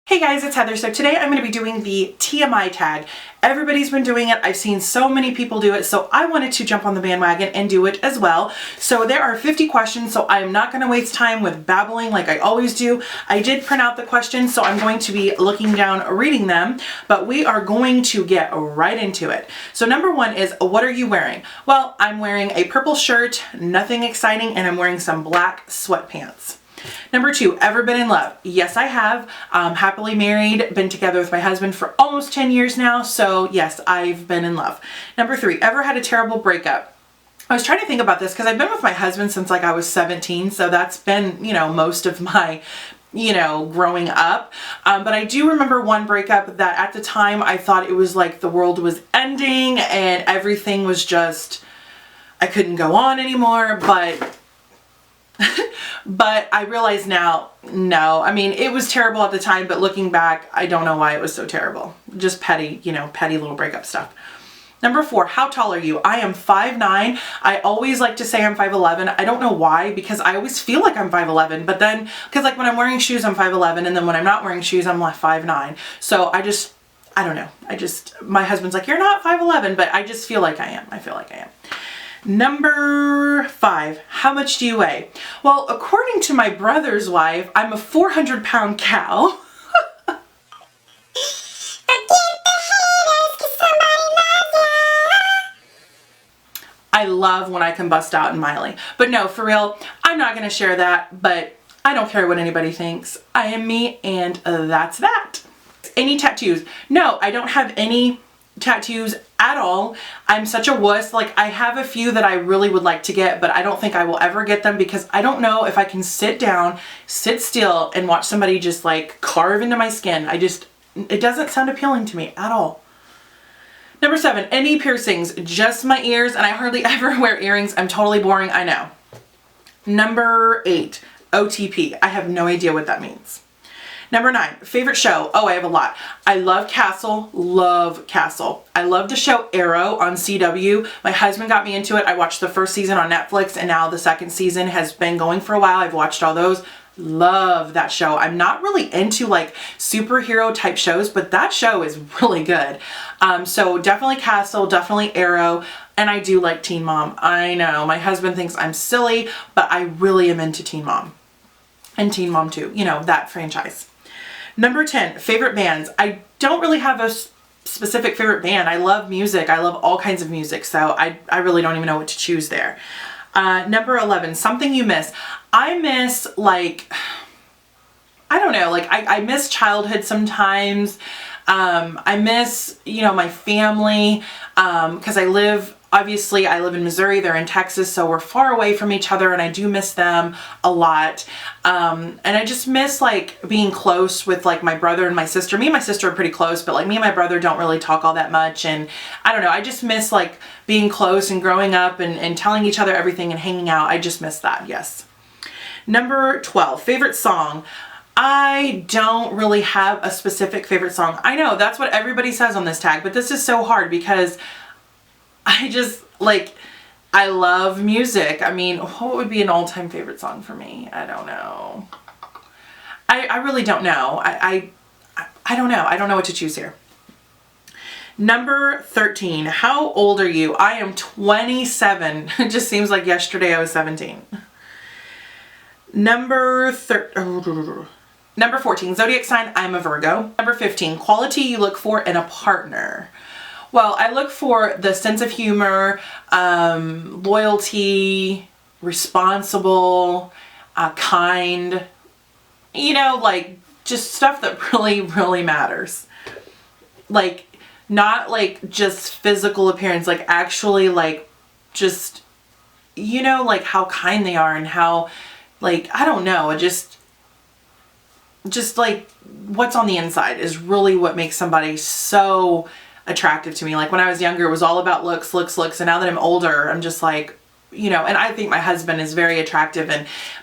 Hey guys, it's Heather. So today I'm going to be doing the TMI tag. Everybody's been doing it. I've seen so many people do it, so I wanted to jump on the bandwagon and do it as well. So there are 50 questions, so I'm not going to waste time with babbling like I always do. I did print out the questions, so I'm going to be looking down, reading them, but we are going to get right into it. So number one is, what are you wearing? Well, I'm wearing a purple shirt, nothing exciting, and I'm wearing some black sweatpants. Number two, ever been in love? Yes, I have. Happily married, been together with my husband for almost 10 years now. So yes, I've been in love. Number three, ever had a terrible breakup? I was trying to think about this because I've been with my husband since like I was 17. So that's been, most of my, growing up. But I do remember one breakup that at the time I thought it was like the world was ending and everything was just, I couldn't go on anymore. But I realize now, no. I mean, it was terrible at the time, but looking back, I don't know why it was so terrible. Just petty, petty little breakup stuff. Number four, how tall are you? I am 5'9". I always like to say I'm 5'11". I don't know why, because I always feel like I'm 5'11", but then, because like when I'm wearing shoes, I'm 5'11", and then when I'm not wearing shoes, I'm like 5'9". So I don't know. My husband's like, you're not 5'11", but I just feel like I am. I feel like I am. Number five, how much do you weigh? Well, according to my brother's wife, I'm a 400-pound cow. I love when I can bust out in Miley. But no, for real, I'm not going to share that, but I don't care what anybody thinks. I am me, and that's that. Any tattoos? No, I don't have any tattoos at all. I'm such a wuss. Like, I have a few that I really would like to get, but I don't think I will ever get them because I don't know if I can sit down, sit still, and watch somebody just like carve into my skin. It doesn't sound appealing to me at all. Number seven, any piercings? Just my ears, and I hardly ever wear earrings. I'm totally boring, I know. Number eight, OTP. I have no idea what that means. Number nine, favorite show. Oh, I have a lot. I love Castle. Love Castle. I love the show Arrow on CW. My husband got me into it. I watched the first season on Netflix, and now the second season has been going for a while. I've watched all those. Love that show. I'm not really into like superhero type shows, but that show is really good. So definitely Castle, definitely Arrow, and I do like Teen Mom. I know my husband thinks I'm silly, but I really am into Teen Mom. And Teen Mom 2, that franchise. Number 10, favorite bands. I don't really have a specific favorite band. I love music. I love all kinds of music, so I really don't even know what to choose there. Number 11, something you miss. I miss, like, I don't know, like I miss childhood sometimes. I miss, my family, because I live in Missouri, they're in Texas, so we're far away from each other, and I do miss them a lot. And I just miss like being close with like my brother and my sister. Me and my sister are pretty close, but like me and my brother don't really talk all that much. And I don't know, I just miss like being close and growing up and telling each other everything and hanging out. I just miss that, yes. Number 12, favorite song. I don't really have a specific favorite song. I know that's what everybody says on this tag, but this is so hard because I love music. I mean, what would be an all-time favorite song for me? I don't know. I really don't know. I don't know. I don't know what to choose here. Number 13, how old are you? I am 27. It just seems like yesterday I was 17. Number 14, zodiac sign, I'm a Virgo. Number 15, quality you look for in a partner. Well, I look for the sense of humor, loyalty, responsible, kind, like just stuff that really, really matters. Like, not like just physical appearance, like actually like just, like how kind they are and how, like, I don't know, just like what's on the inside is really what makes somebody so attractive to me. Like when I was younger, it was all about looks. And now that I'm older, I'm just like, and I think my husband is very attractive,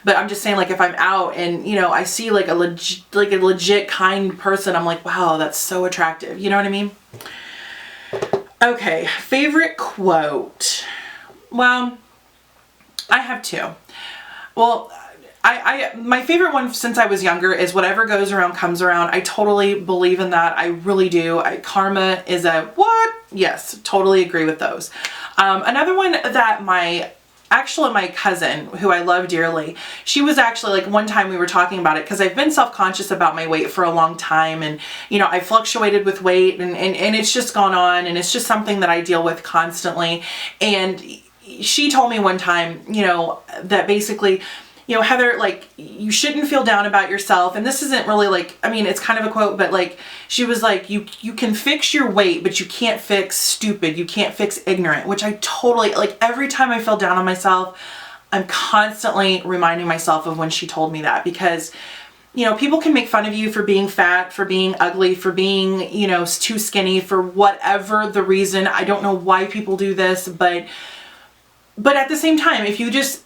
but I'm just saying, like, if I'm out and, I see like a legit kind person, I'm like, wow, that's so attractive. You know what I mean? Okay. Favorite quote. Well, I have two. Well, my favorite one since I was younger is whatever goes around comes around. I totally believe in that. I really do. Karma is a what? Yes, totally agree with those. Another one that my cousin, who I love dearly, she was actually like, one time we were talking about it because I've been self-conscious about my weight for a long time, and you know, I fluctuated with weight, and it's just gone on, and it's just something that I deal with constantly. And she told me one time, you know, that basically, you know, Heather, like, you shouldn't feel down about yourself. And this isn't really like, I mean, it's kind of a quote, but like, she was like, you can fix your weight, but you can't fix stupid. You can't fix ignorant, which I totally, like, every time I feel down on myself, I'm constantly reminding myself of when she told me that, because, you know, people can make fun of you for being fat, for being ugly, for being, you know, too skinny, for whatever the reason. I don't know why people do this, but at the same time, if you just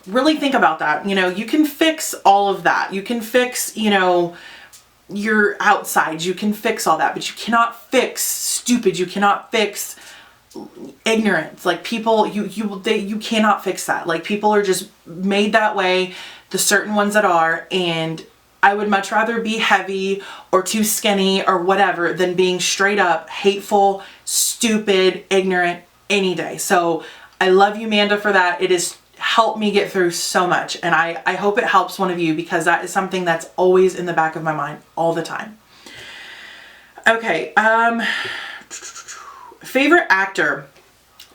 really think about that, you know, you can fix all of that. You can fix, you know, your outsides. You can fix all that, but you cannot fix stupid. You cannot fix ignorance. Like, people, you cannot fix that. Like, people are just made that way, the certain ones that are, and I would much rather be heavy or too skinny or whatever than being straight up hateful, stupid, ignorant any day. So I love you, Amanda, for that. It has helped me get through so much, and I hope it helps one of you, because that is something that's always in the back of my mind all the time. Okay, favorite actor.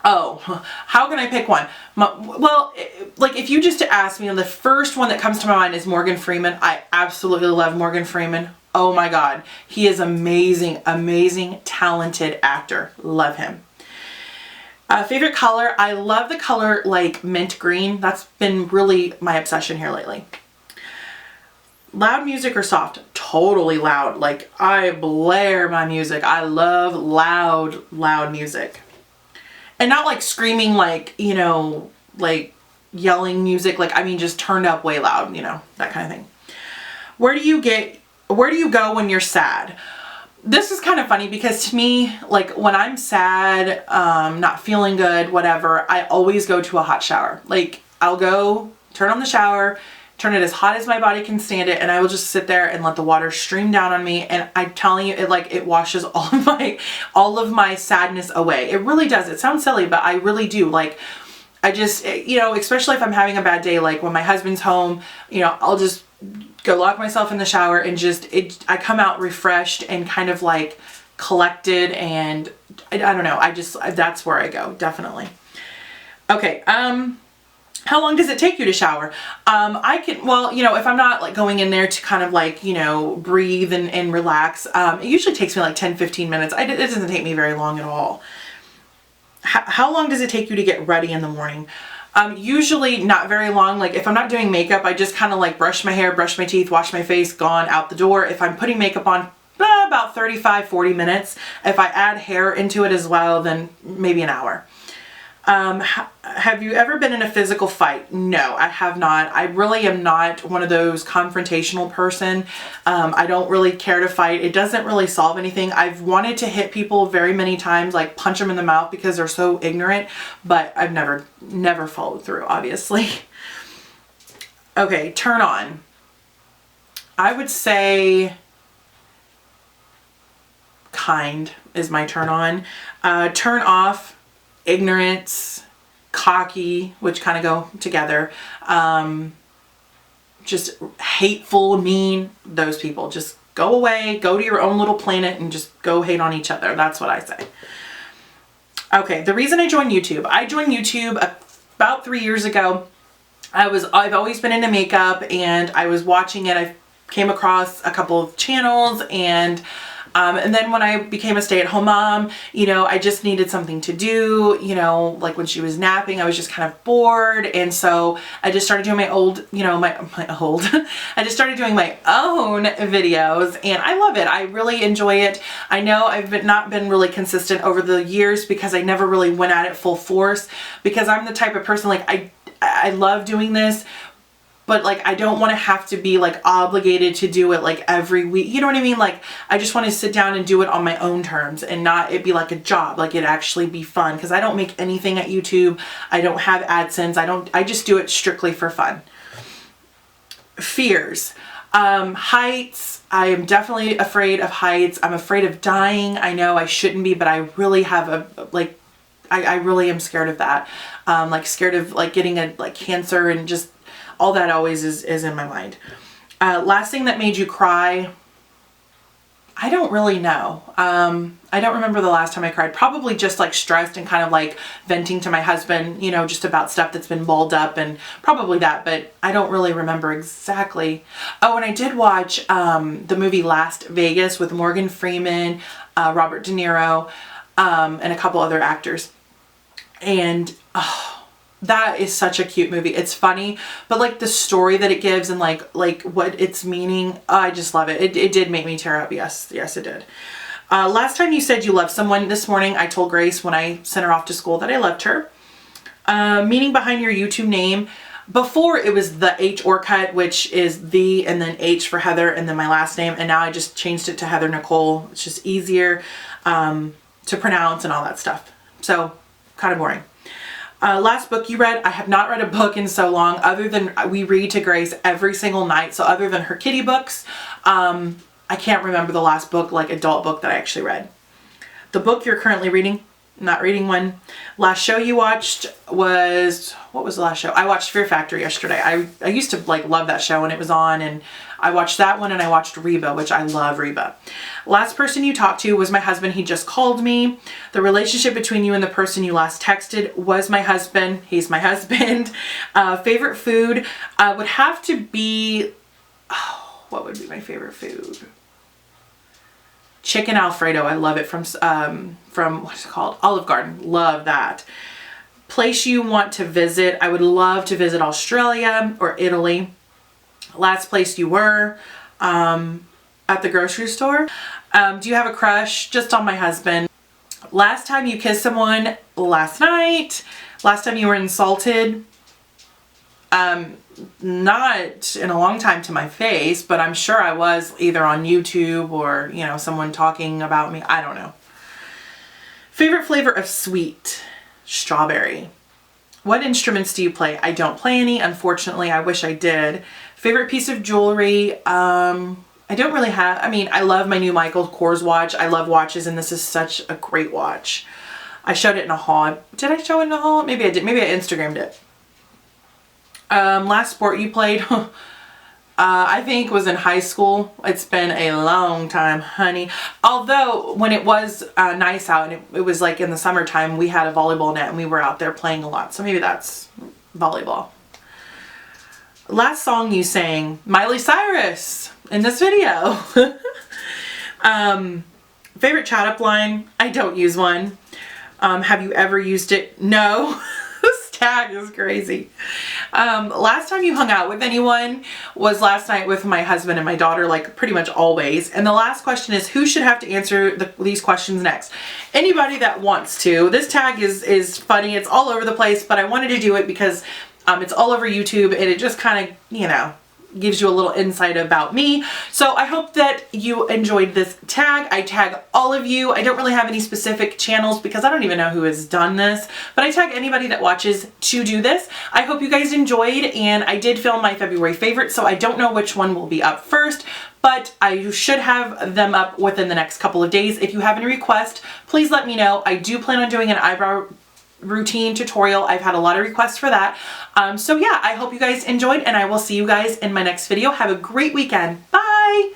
Oh, how can I pick one? Well, like, if you just ask me, the first one that comes to my mind is Morgan Freeman. I absolutely love Morgan Freeman. Oh my God, he is amazing, amazing, talented actor. Love him. Favorite color, I love the color like mint green. That's been really my obsession here lately. Loud music or soft? Totally loud. Like, I blare my music. I love loud music. And not like screaming, like, you know, like yelling music. Like, I mean, just turned up way loud, you know, that kind of thing. Where do you go when you're sad? This is kind of funny, because to me, like, when I'm sad, not feeling good, whatever, I always go to a hot shower. Like, I'll go turn on the shower, turn it as hot as my body can stand it, and I will just sit there and let the water stream down on me. And I'm telling you, it washes all of my sadness away. It really does. It sounds silly, but I really do. Like, I just, you know, especially if I'm having a bad day, like when my husband's home, you know, I'll just go lock myself in the shower and I come out refreshed and kind of like collected, and I don't know, that's where I go, definitely. Okay, how long does it take you to shower? Well, you know, if I'm not like going in there to kind of like, you know, breathe and relax, it usually takes me like 10-15 minutes. It doesn't take me very long at all. How long does it take you to get ready in the morning? Usually not very long. Like, if I'm not doing makeup, I just kind of like brush my hair, brush my teeth, wash my face, gone out the door. If I'm putting makeup on, about 35-40 minutes. If I add hair into it as well, then maybe an hour. Have you ever been in a physical fight? No, I have not. I really am not one of those confrontational person. I don't really care to fight. It doesn't really solve anything. I've wanted to hit people very many times, like punch them in the mouth because they're so ignorant, but I've never followed through, obviously. Okay, turn on. I would say kind is my turn on. Turn off, ignorance, cocky, which kind of go together. Just hateful, mean, those people. Just go away, go to your own little planet and just go hate on each other. That's what I say. Okay, the reason I joined YouTube. I joined YouTube about 3 years ago. I've always been into makeup, and I was watching it. I came across a couple of channels, and then when I became a stay-at-home mom, you know, I just needed something to do, you know, like when she was napping, I was just kind of bored. And so I just started doing I just started doing my own videos, and I love it. I really enjoy it. I know I've not been really consistent over the years because I never really went at it full force, because I'm the type of person, like, I love doing this, but like, I don't want to have to be like obligated to do it like every week. You know what I mean? Like, I just want to sit down and do it on my own terms and not it be like a job, like it actually be fun. Cause I don't make anything at YouTube. I don't have AdSense. I just do it strictly for fun. fears. Heights. I am definitely afraid of heights. I'm afraid of dying. I know I shouldn't be, but I really have I really am scared of that. Like scared of like getting a cancer, and just all that always is in my mind. Last thing that made you cry. I don't really know. I don't remember the last time I cried. Probably just like stressed and kind of like venting to my husband, you know, just about stuff that's been balled up, and probably that, but I don't really remember exactly. Oh, and I did watch the movie Last Vegas with Morgan Freeman, Robert De Niro, and a couple other actors. And that is such a cute movie. It's funny, but like the story that it gives and like what it's meaning, I just love it. It did make me tear up. Yes, it did. Last time you said you loved someone. This morning I told Grace when I sent her off to school that I loved her. Meaning behind your YouTube name. Before it was the H Orcutt, which is the and then H for Heather and then my last name, and now I just changed it to Heather Nichole. It's just easier to pronounce and all that stuff. So kind of boring. Last book you read. I have not read a book in so long, other than we read to Grace every single night. So other than her kitty books, I can't remember the last book, like adult book, that I actually read. The book you're currently reading, not reading one. Last show you watched was, what was the last show? I watched Fear Factor yesterday. I used to like love that show when it was on, and I watched that one, and I watched Reba, which I love Reba. Last person you talked to was my husband. He just called me. The relationship between you and the person you last texted was my husband. He's my husband. Favorite food would have to be, what would be my favorite food? Chicken Alfredo. I love it from what's it called? Olive Garden. Love that. Place you want to visit. I would love to visit Australia or Italy. Last place you were, at the grocery store. Do you have a crush? Just on my husband. Last time you kissed someone? Last night. Last time you were insulted? Not in a long time to my face, but I'm sure I was either on YouTube or, you know, someone talking about me. I don't know. Favorite flavor of sweet? Strawberry. What instruments do you play? I don't play any, unfortunately. I wish I did. Favorite piece of jewelry? I don't really have, I mean, I love my new Michael Kors watch. I love watches, and this is such a great watch. I showed it in a haul. Did I show it in a haul? Maybe I did. Maybe I Instagrammed it. Last sport you played? I think was in high school. It's been a long time, honey. Although when it was nice out and it was like in the summertime, we had a volleyball net and we were out there playing a lot. So maybe that's volleyball. Last song you sang, Miley Cyrus in this video. Favorite chat up line? I don't use one. Have you ever used it? No. This tag is crazy. Last time you hung out with anyone was last night with my husband and my daughter, like pretty much always. And the last question is, who should have to answer these questions next? Anybody that wants to. This tag is funny. It's all over the place, but I wanted to do it because it's all over YouTube, and it just kind of, you know, gives you a little insight about me. So I hope that you enjoyed this tag. I tag all of you. I don't really have any specific channels because I don't even know who has done this, but I tag anybody that watches to do this. I hope you guys enjoyed, and I did film my February favorites, so I don't know which one will be up first, but I should have them up within the next couple of days. If you have any requests, please let me know. I do plan on doing an eyebrow routine tutorial. I've had a lot of requests for that. So yeah, I hope you guys enjoyed, and I will see you guys in my next video. Have a great weekend. Bye!